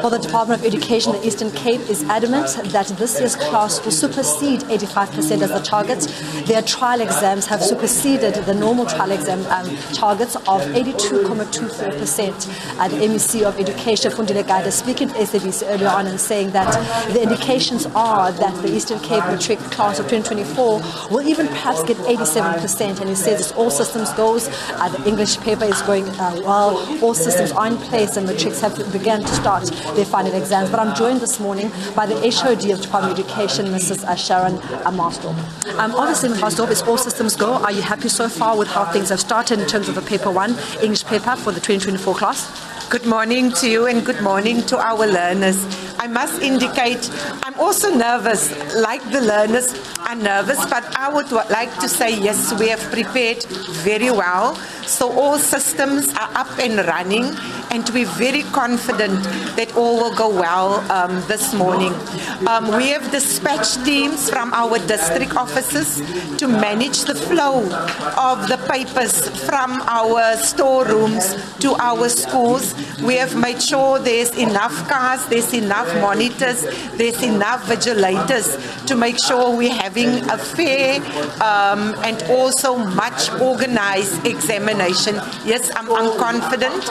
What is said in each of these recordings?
Well, the Department of Education in the Eastern Cape is adamant that this year's class will supersede 85% as the target. Their trial exams have superseded the normal trial exam targets of 82.24%. The MEC of Education, Fundile Gaida, speaking to SABC earlier on and saying that the indications are that the Eastern Cape Matric class of 2024 will even perhaps get 87%. And he says it's all systems goes. The English paper is going well. All systems are in place and Matrics have begun to start their final exams. But I'm joined this morning by the HOD of the Department of Education, Mrs. Sharon Marsdorp. Obviously, Ms. Marsdorp, it's all systems go. Are you happy so far with how things have started in terms of the paper 1 English paper for the 2024 class? Good morning to you and good morning to our learners. I must indicate I'm also nervous, like the learners are nervous, but I would like to say yes, we have prepared very well. So all systems are up and running and we're very confident that all will go well this morning. We have dispatched teams from our district offices to manage the flow of the papers from our storerooms to our schools. We have made sure there's enough cars, there's enough monitors, there's enough vigilators to make sure we're having a fair and also much organized examination. Yes, I'm confident.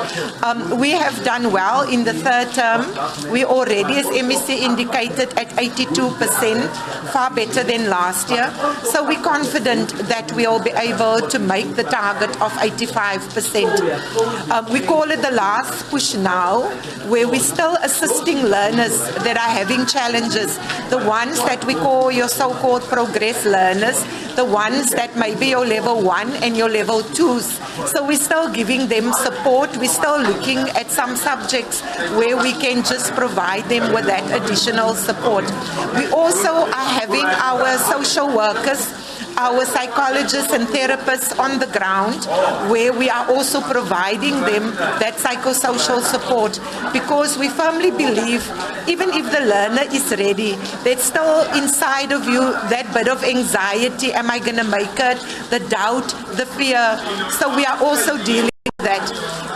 We have done well in the third term. We already, as MEC indicated, at 82%, far better than last year. So we're confident that we will be able to make the target of 85%. We call it the last push now, where we're still assisting learners that are having challenges. The ones that we call your so-called progress learners, the ones that may be your level 1 and your level 2s. So we're still giving them support. We're still looking at some subjects where we can just provide them with that additional support. We also are having our social workers, our psychologists and therapists on the ground, where we are also providing them that psychosocial support, because we firmly believe even if the learner is ready, there's still inside of you that bit of anxiety, am I going to make it, the doubt, the fear. So we are also dealing with that.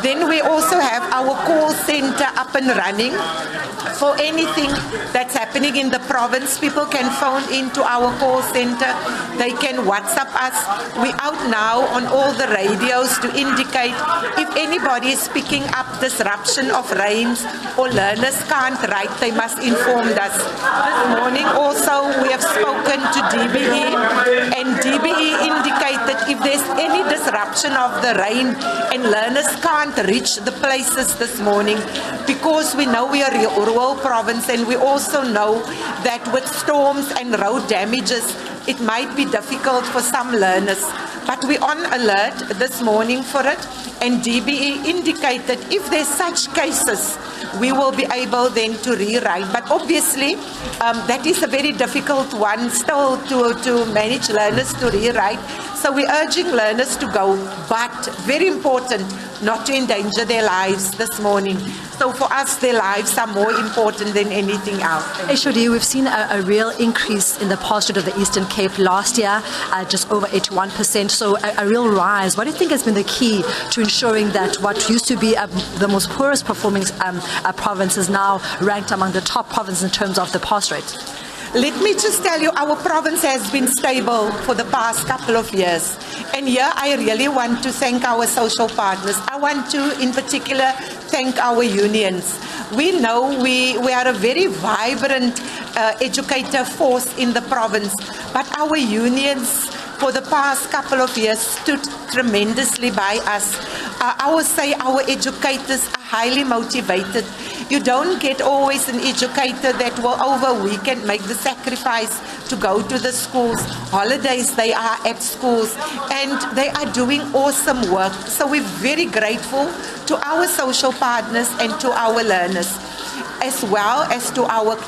Then we also have our call center up and running. For anything that's happening in the province, people can phone into our call center. They can WhatsApp us. We're out now on all the radios to indicate if anybody is picking up disruption of rains or learners can't write, they must inform us. This morning also we have spoken to DBE, and DBE indicated if there's any disruption of the rain and learners can't reach the places this morning, because we know we are rural province and we also know that with storms and road damages it might be difficult for some learners, but we're on alert this morning for it, and DBE indicated if there's such cases we will be able then to rewrite. But obviously that is a very difficult one still to manage learners to rewrite. So we're urging learners to go, but very important, not to endanger their lives this morning. So for us, their lives are more important than anything else. HOD, we've seen a real increase in the pass rate of the Eastern Cape last year, just over 81%. So a real rise. What do you think has been the key to ensuring that what used to be the most poorest performing province is now ranked among the top provinces in terms of the pass rate? Let me just tell you, our province has been stable for the past couple of years. And here I really want to thank our social partners. I want to, in particular, thank our unions. We know we are a very vibrant educator force in the province, but our unions for the past couple of years stood tremendously by us. I would say our educators are highly motivated. You don't get always an educator that will over a weekend make the sacrifice to go to the schools. Holidays, they are at schools and they are doing awesome work. So we're very grateful to our social partners and to our learners, as well as to our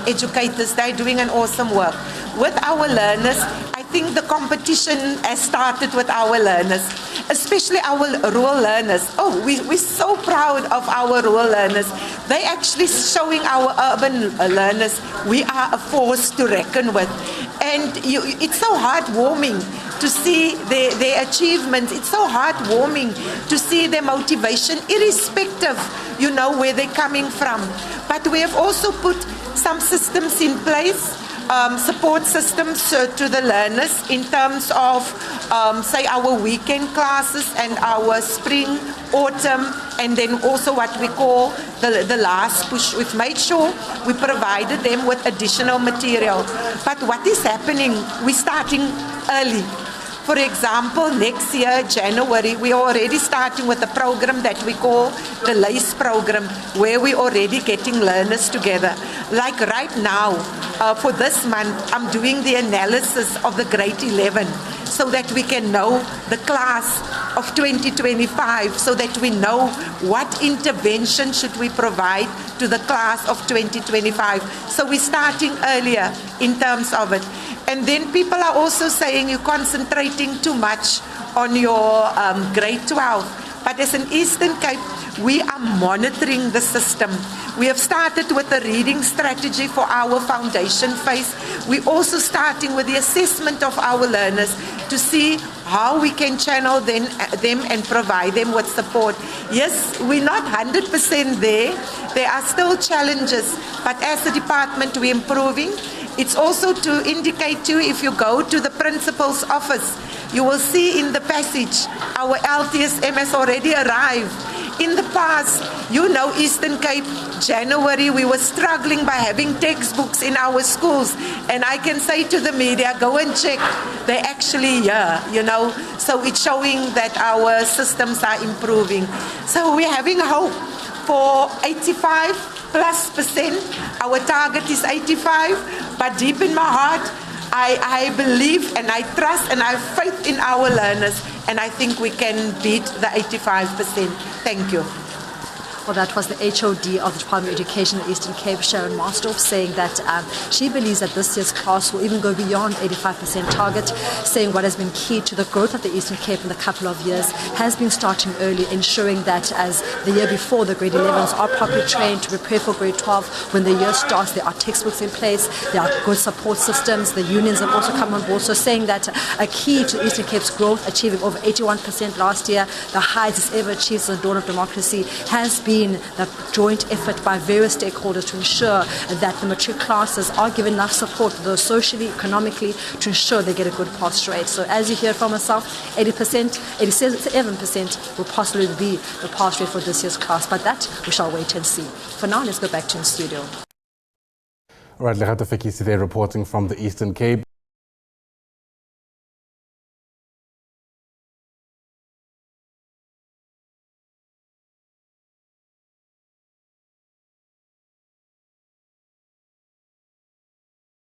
educators. They're doing an awesome work. With our learners, I think the competition has started with our learners, especially our rural learners. Oh, we're so proud of our rural learners. They actually showing our urban learners we are a force to reckon with. And it's so heartwarming to see their achievements. It's so heartwarming to see their motivation, irrespective, where they're coming from. But we have also put some systems in place, support systems to the learners in terms of, say, our weekend classes and our spring, autumn, and then also what we call the last push. We've made sure we provided them with additional material. But what is happening, we're starting early. For example, next year, January, we're already starting with a program that we call the LACE program, where we're already getting learners together. Like right now, for this month, I'm doing the analysis of the grade 11 so that we can know the class of 2025, so that we know what intervention should we provide to the class of 2025. So we're starting earlier in terms of it. And then people are also saying you're concentrating too much on your grade 12. But as an Eastern Cape, we are monitoring the system. We have started with a reading strategy for our foundation phase. We're also starting with the assessment of our learners to see how we can channel them and provide them with support. Yes, we're not 100% there. There are still challenges, but as a department, we're improving. It's also to indicate to you, if you go to the principal's office, you will see in the passage our LTSM has already arrived. In the past, Eastern Cape, January, we were struggling by having textbooks in our schools. And I can say to the media, go and check. They're actually here, So it's showing that our systems are improving. So we're having hope for 85+%. Our target is 85, but deep in my heart, I believe and I trust and I have faith in our learners, and I think we can beat the 85%. Thank you. Well, that was the HOD of the Department of Education in Eastern Cape, Sharon Marsdorf, saying that she believes that this year's class will even go beyond 85% target, saying what has been key to the growth of the Eastern Cape in the couple of years has been starting early, ensuring that as the year before, the grade 11s are properly trained to prepare for grade 12. When the year starts, there are textbooks in place, there are good support systems, the unions have also come on board. So saying that a key to Eastern Cape's growth, achieving over 81% last year, the highest it's ever achieved since the dawn of democracy, has been the joint effort by various stakeholders to ensure that the matric classes are given enough support, though socially, economically, to ensure they get a good pass rate. So as you hear from myself, 80%, 87% will possibly be the pass rate for this year's class, but that we shall wait and see. For now, let's go back to the studio. All right, Lerato Fekisi there reporting from the Eastern Cape.